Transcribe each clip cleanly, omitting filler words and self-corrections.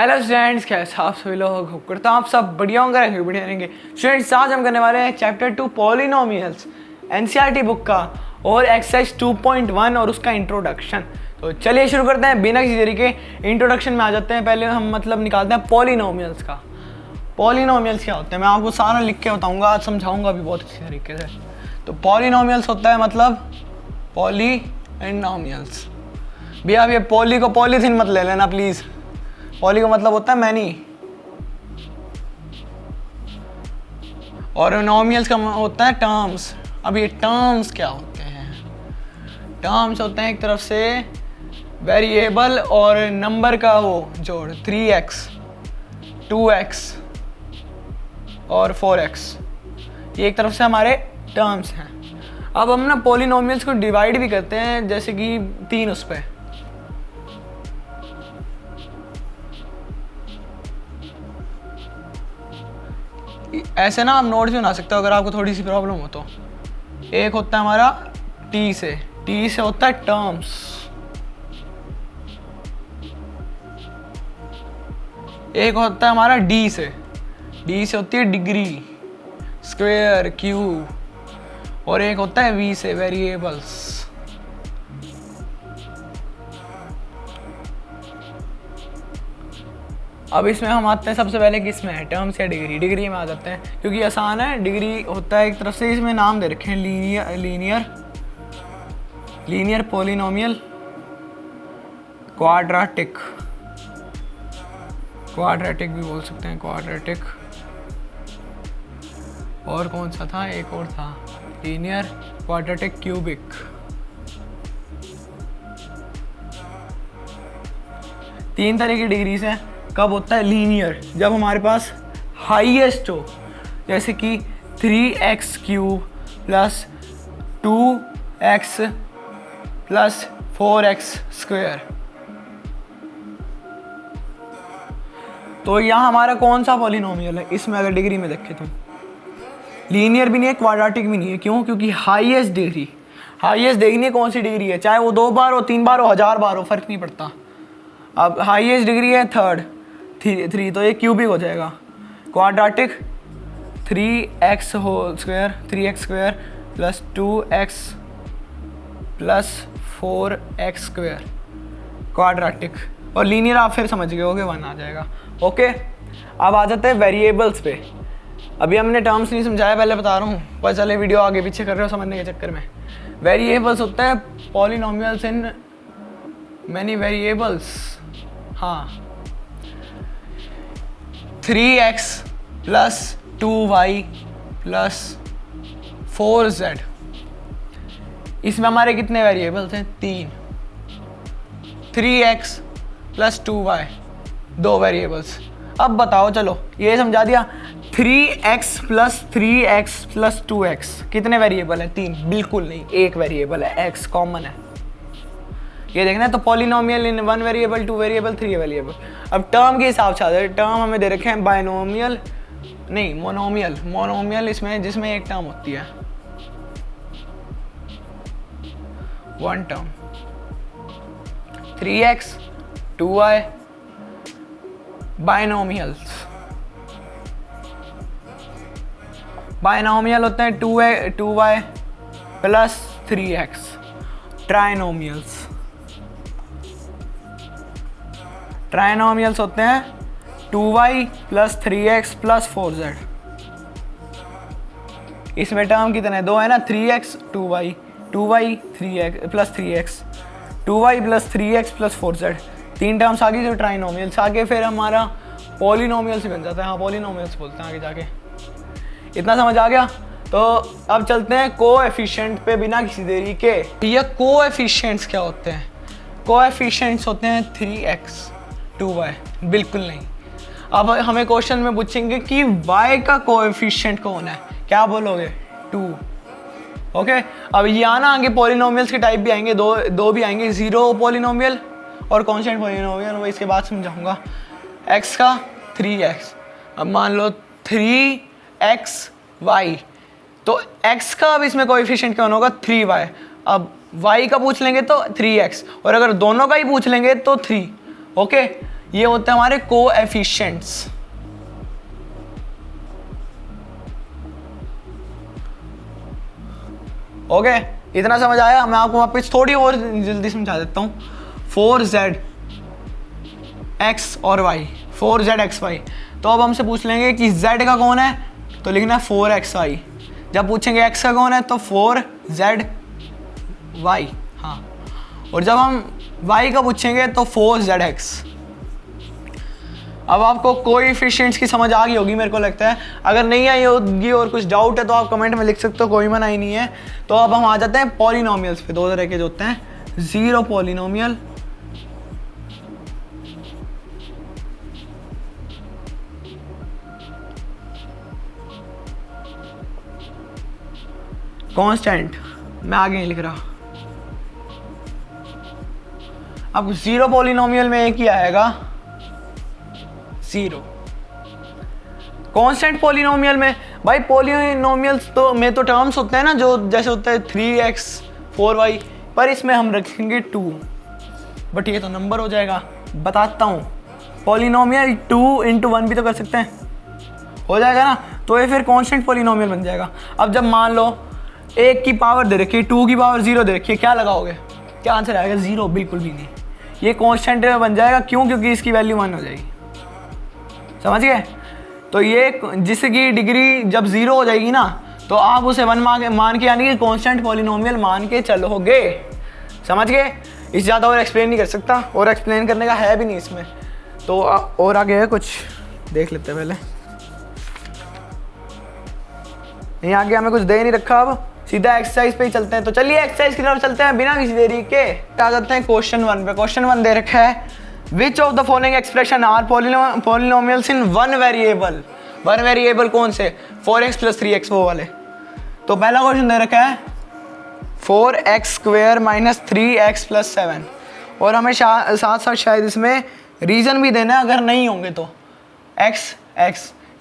Hello students, कैसे आप सभी लोग होप करता हूँ आप सब बढ़िया होंगे, बढ़िया रहेंगे। स्टूडेंट्स, आज हम करने वाले हैं चैप्टर 2 पॉलिनोमियल्स एनसीईआरटी बुक का और एक्सरसाइज 2.1 और उसका इंट्रोडक्शन। तो चलिए शुरू करते हैं बिना किसी देरी के। इंट्रोडक्शन में आ जाते हैं। पहले हम निकालते हैं पॉलिनोमियल्स का। पॉलिनोमियल्स क्या होते हैं मैं आपको सारा लिख के बताऊँगा, आज समझाऊँगा भी बहुत अच्छी तरीके से। तो पॉलिनोमियल्स होता है मतलब पॉलिनोमियल्स। भैया अब ये पॉली को पॉलीथिन मत ले लेना प्लीज़। पॉली का मतलब होता है मैनी और नोमियल्स का होता है टर्म्स। अब ये टर्म्स क्या होते हैं? टर्म्स होते हैं एक तरफ से वेरिएबल और नंबर का वो जोड़, 3x 2x और 4x, ये एक तरफ से हमारे टर्म्स हैं। अब हम ना पॉलिनोमियल्स को डिवाइड भी करते हैं, जैसे कि 3 उस पर। ऐसे ना आप नोट्स भी बना सकते हो अगर आपको थोड़ी सी प्रॉब्लम हो तो। एक होता है हमारा टी से होता है टर्म्स। एक होता है हमारा डी से होती है डिग्री, स्क्वायर, क्यूब। और एक होता है वी से वेरिएबल्स। अब इसमें हम आते हैं सबसे पहले किस में है, टर्म्स या डिग्री। डिग्री में आ जाते हैं क्योंकि आसान है। डिग्री होता है एक तरफ से, इसमें नाम दे रखे हैं लीनियर पॉलिनोमियल, क्वाड्रेटिक भी बोल सकते हैं, क्वाड्रेटिक। और कौन सा था, एक और था लीनियर, क्वाड्रेटिक, क्यूबिक। तीन तरह की डिग्रीज हैं। कब होता है लीनियर? जब हमारे पास हाईएस्ट हो, जैसे कि 3x cube plus 2x plus 4x square. तो यहाँ हमारा कौन सा पॉलिनोमियल है इसमें? अगर डिग्री में देखें तो लीनियर भी नहीं है, क्वाड्रेटिक भी नहीं है। क्यों? क्योंकि हाईएस्ट देखनी है कौन सी डिग्री है, चाहे वो 2 बार हो, 3 बार हो, 1000 बार हो, फर्क नहीं पड़ता। अब हाईएस्ट डिग्री है 3, तो ये क्यूबिक हो जाएगा। Quadratic 3x whole square, 3x square plus 2x plus 4x square, quadratic. और लीनियर आप फिर समझ गए होगे, 1 आ जाएगा। ओके, अब आ जाते हैं वेरिएबल्स पे। अभी हमने टर्म्स नहीं समझाया, पहले बता रहा हूँ, पर चले वीडियो आगे पीछे कर रहे हो समझने के चक्कर में। वेरिएबल्स होता है पॉलिनोमियल्स इन मैनी वेरिएबल्स। हाँ, 3x plus 2y plus 4z, इसमें हमारे कितने वेरिएबल्स हैं? 3। 3x plus 2y, 2 variables. अब बताओ, चलो ये समझा दिया। 3x प्लस 2x कितने वेरिएबल है? 3? बिल्कुल नहीं, एक वेरिएबल है, x कॉमन है। ये देखना है। तो पॉलिनोमियल इन 1 वेरिएबल, 2 वेरिएबल, 3 वेरिएबल। अब टर्म के हिसाब से आ जाए। टर्म हमें दे रखे हैं बाइनोमियल, नहीं मोनोमियल इसमें, जिसमें एक टर्म होती है, 1 टर्म। 3x 2y बाइनोमियल होते हैं 2y प्लस 3x। ट्राइनोमियल्स होते हैं 2y plus 3x plus 4z। इसमें टर्म कितने हैं? 2 है ना, 3x 2y 3x plus 3x, 2y plus 3x plus 4z। 3 terms आगे जो ट्राइनोमियल्स, आगे फिर हमारा पॉलिनोमियल्स बन जाता है। हाँ, पॉलिनोमियल्स बोलते हैं आगे जाके। इतना समझ आ गया? तो अब चलते हैं कोएफिशिएंट पे बिना किसी देरी के। ये कोएफिशिएंट्स क्या होते हैं? कोएफिशिएंट्स होते हैं 3x 2y। बिल्कुल नहीं। अब हमें क्वेश्चन में पूछेंगे कि y का कोएफिशिएंट कौन है, क्या बोलोगे? 2। ओके, अब यहाँ ना आगे पॉलिनोमियल्स के टाइप भी आएंगे, दो भी आएंगे, 0 पॉलिनोमियल और कॉन्स्टेंट पॉलिनोमियल। वो इसके बाद समझाऊंगा। x का 3x, अब मान लो 3xy, तो x का अब इसमें कोएफिशिएंट कौन होगा? 3y। अब y का पूछ लेंगे तो 3x, और अगर दोनों का ही पूछ लेंगे तो 3। ओके, ये होते हैं हमारे कोएफिशिएंट्स। ओके, इतना समझ आया? मैं आपको वापस थोड़ी और जल्दी समझा देता हूँ। 4z x और y, 4z x y। तो अब हमसे पूछ लेंगे कि z का कौन है, तो लिखना है 4xy। जब पूछेंगे x का कौन है तो 4z y। हाँ, और जब हम y का पूछेंगे तो 4zx। अब आपको कोएफिशिएंट्स की समझ आ गई होगी मेरे को लगता है। अगर नहीं आई होगी और कुछ डाउट है तो आप कमेंट में लिख सकते हो, कोई मना ही नहीं है। तो अब हम आ जाते हैं पॉलिनोमियल्स पे। दो तरह के जो होते हैं, जीरो पॉलिनोमियल कांस्टेंट, मैं आगे नहीं लिख रहा। अब जीरो पॉलिनोमियल में एक ही आएगा, जीरो। कांस्टेंट पॉलिनोमियल में भाई, पॉलिनोमियल्स तो में तो टर्म्स होते हैं ना, जो जैसे होता है 3x 4y, पर इसमें हम रखेंगे 2। बट ये तो नंबर हो जाएगा। बताता हूँ, पॉलिनोमियल 2 into 1 भी तो कर सकते हैं, हो जाएगा ना। तो ये फिर कांस्टेंट पॉलिनोमियल बन जाएगा। अब जब मान लो 1 की पावर दे रखी है, 2 की पावर 0 दे रखी है, क्या लगाओगे? क्या आंसर आएगा? 0। बिल्कुल भी नहीं, ये कांस्टेंट बन जाएगा। क्यों? क्योंकि इसकी वैल्यू 1 हो जाएगी। समझ गए? तो ये जिसकी डिग्री जब 0 हो जाएगी ना, तो आप उसे 1 मान के, यानी कि कांस्टेंट पॉलिनोमियल मान के चलोगे। समझ गए? इससे ज़्यादा और एक्सप्लेन नहीं कर सकता, और एक्सप्लेन करने का है भी नहीं इसमें। तो और आगे है कुछ, देख लेते हैं पहले। नहीं, आगे हमें कुछ दे नहीं रखा। अब सीधा एक्सरसाइज पे ही चलते हैं। तो चलिए एक्सरसाइज की तरफ चलते हैं बिना किसी देरी के। आ जाते हैं क्वेश्चन 1 पे। क्वेश्चन 1 दे रखा है, which of the following expression are polynomials in one variable. One variable कौन से? 4x + 3x, वो वाले। तो पहला क्वेश्चन दे रखा है 4x² - 3x + 7, और हमें साथ साथ शायद इसमें रीजन भी देना है अगर नहीं होंगे तो। x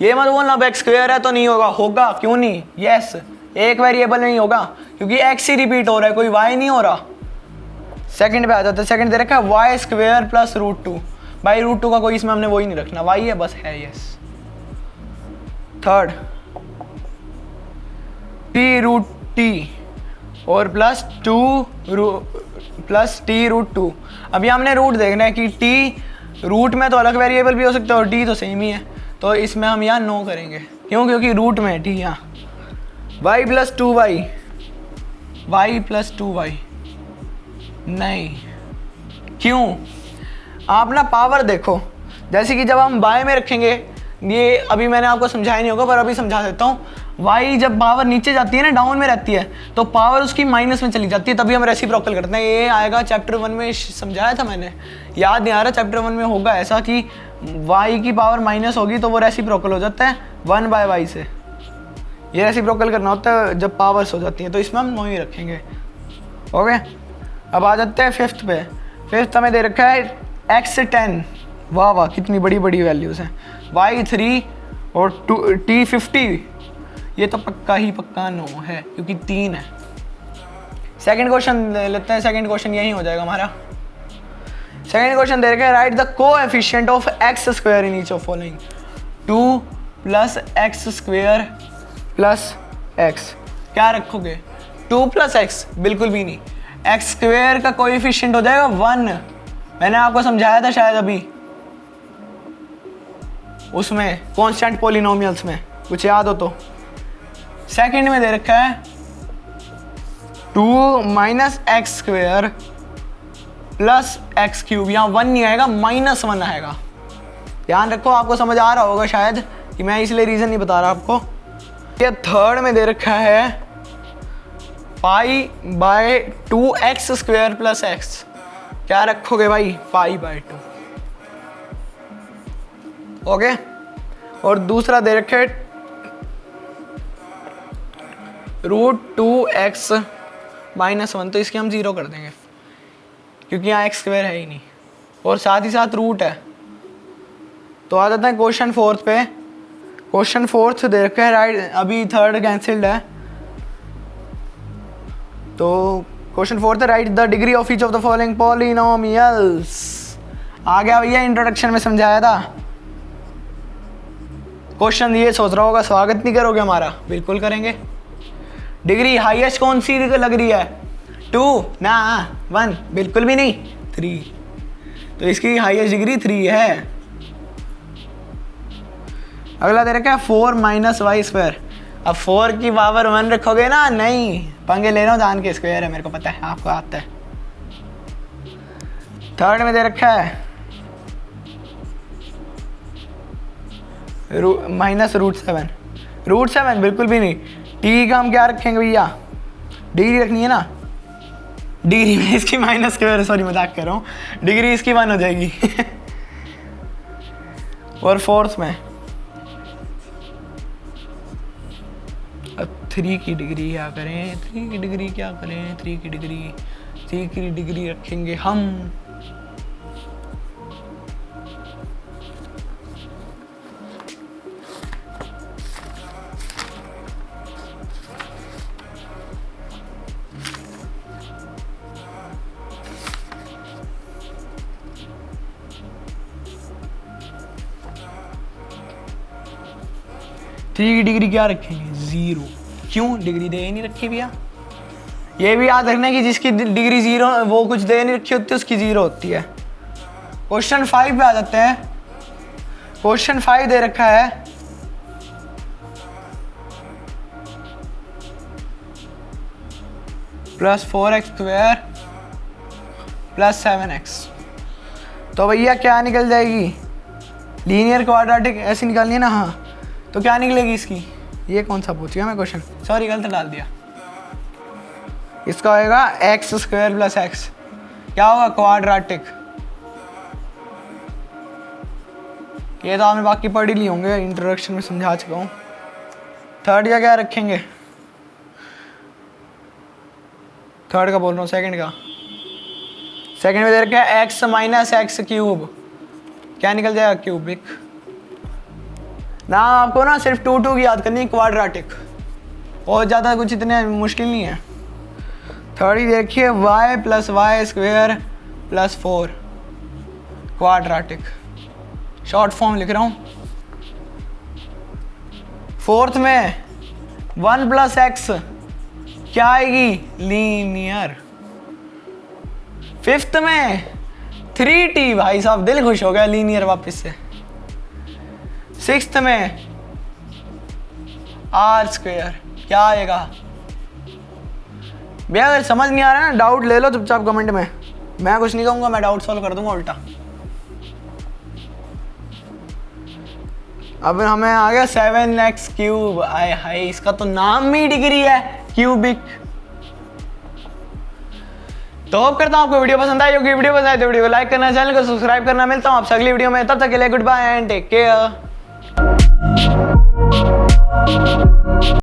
ये मत बोलना अब x² है तो नहीं होगा, होगा। क्यों नहीं? यस, एक वेरिएबल नहीं होगा क्योंकि x ही रिपीट हो रहा है, कोई y नहीं हो रहा। सेकंड पे आ जाता है। सेकंड दे रखा है y² + √2। भाई √2 का कोई इसमें हमने वही नहीं रखना, y है बस, है। यस। थर्ड t√t और +2 + t√2। अभी हमने रूट देखना है कि t रूट में तो अलग वेरिएबल भी हो सकता है और t तो सेम ही है, तो इसमें हम यहाँ नो करेंगे। क्यों? क्योंकि रूट में है t यहाँ। y + 2y, y + 2y नहीं। क्यों? आप ना पावर देखो, जैसे कि जब हम बाय में रखेंगे, ये अभी मैंने आपको समझाया नहीं होगा पर अभी समझा देता हूँ। y जब पावर नीचे जाती है ना, डाउन में रहती है, तो पावर उसकी माइनस में चली जाती है, तभी हम रेसिप्रोकल करते हैं। ये आएगा चैप्टर 1 में, समझाया था मैंने, याद नहीं आ रहा। चैप्टर 1 में होगा ऐसा कि y की पावर माइनस होगी तो वो रेसिप्रोकल हो जाता है 1/y से। ये रेसिप्रोकल करना होता है जब पावर्स हो जाती हैं, तो इसमें हम नो ही रखेंगे। ओके, अब आ जाते हैं फिफ्थ पे। फिफ्थ हमें दे रखा है x10, वाह वाह कितनी बड़ी बड़ी वैल्यूज़ हैं, y3 और t50। ये तो पक्का ही पक्का नो है क्योंकि 3 है। सेकंड क्वेश्चन ले लेते हैं। सेकंड क्वेश्चन यही हो जाएगा हमारा। सेकंड क्वेश्चन दे रखा है, write the coefficient of x² in each of following. 2 + x² + x। क्या रखोगे? 2 + x? बिल्कुल भी नहीं। x² का कोएफिशिएंट हो जाएगा 1। मैंने आपको समझाया था शायद अभी उसमें कांस्टेंट पॉलिनोमियल्स में, कुछ याद हो तो। सेकंड में दे रखा है 2 - x² + x³। यहाँ 1 नहीं आएगा, -1 आएगा। ध्यान रखो, आपको समझ आ रहा होगा शायद कि मैं इसलिए रीज़न नहीं बता रहा आपको। ये थर्ड में दे रखा है π/2x² + x। क्या रखोगे भाई? π/2। ओके, और दूसरा दे रखे √2x - 1, तो इसके हम 0 कर देंगे क्योंकि यहाँ x² है ही नहीं, और साथ ही साथ रूट है। तो आ जाता है क्वेश्चन 4 पे। क्वेश्चन 4 दे रखा है, राइट, अभी थर्ड कैंसिल्ड है। तो क्वेश्चन 4 है, write the degree of each of the following polynomials. आ गया भैया, इंट्रोडक्शन में समझाया था। क्वेश्चन ये सोच रहा होगा स्वागत नहीं करोगे हमारा, बिल्कुल करेंगे। डिग्री हाईएस्ट कौन सी लग रही है? 2 ना 1, बिल्कुल भी नहीं, 3। तो इसकी हाईएस्ट डिग्री 3 है। अगला दे रखा है 4 - y²। अब 4 की पावर 1 रखोगे ना, नहीं पंगे ले रहा हूँ जान के, स्क्वायर है मेरे को पता है, आपको आता है। थर्ड में दे रखा है -√7। √7 बिल्कुल भी नहीं। टी का हम क्या रखेंगे भैया? डिग्री रखनी है ना, डिग्री में इसकी -², सॉरी मजाक कर रहा हूँ, डिग्री इसकी 1 हो जाएगी। और फोर्थ में अब 3 की डिग्री क्या करें? 3 की डिग्री क्या करें? 3 की डिग्री रखेंगे हम की डिग्री क्या रखेंगे? 0। क्यों? डिग्री दे ही नहीं रखी भैया। ये भी याद रखना कि जिसकी डिग्री 0 वो कुछ दे नहीं रखी होती, उसकी 0 होती है। क्वेश्चन 5 पे आ जाते हैं। क्वेश्चन 5 दे रखा है +4x² + 7x। तो भैया क्या निकल जाएगी? लीनियर क्वाड्रेटिक ऐसी निकालनी है ना। हाँ, तो क्या निकलेगी इसकी? ये कौन सा पूछ गया मैं क्वेश्चन, सॉरी गलत डाल दिया। इसका होगा x² + x। क्या होगा? क्वाड्रेटिक। ये तो आपने बाकी पढ़ ही लिए होंगे, इंट्रोडक्शन में समझा चुका हूँ। थर्ड का क्या रखेंगे? थर्ड का बोल रहा हूँ, सेकंड का। सेकंड में दे रखा है x - x³। क्या निकल जाएगा? क्यूबिक। ना आपको ना सिर्फ 2 की याद करनी है, क्वाड्रेटिक, और ज़्यादा कुछ इतने मुश्किल नहीं है। थर्ड ही देखिए y + y² + 4 quadratic, short form लिख रहा हूँ। फोर्थ में 1 + x क्या आएगी? लीनियर। फिफ्थ में 3t, भाई साहब दिल खुश हो गया, लीनियर वापस से। सिक्स्थ में r², क्या आएगा भैया? अगर समझ नहीं आ रहा है ना, डाउट ले लो चुपचाप कमेंट में, मैं कुछ नहीं कहूँगा, मैं डाउट सॉल्व कर दूंगा उल्टा। अब हमें आ गया 7x³। आए हाय, इसका तो नाम ही डिग्री है, क्यूबिक। तो होप करता हूँ आपको वीडियो पसंद आई होगी। वीडियो पसंद आए तो वीडियो को लाइक करना, चैनल को सब्सक्राइब करना। मिलता हूँ आपसे अगली वीडियो में, तब तक के लिए goodbye and take care.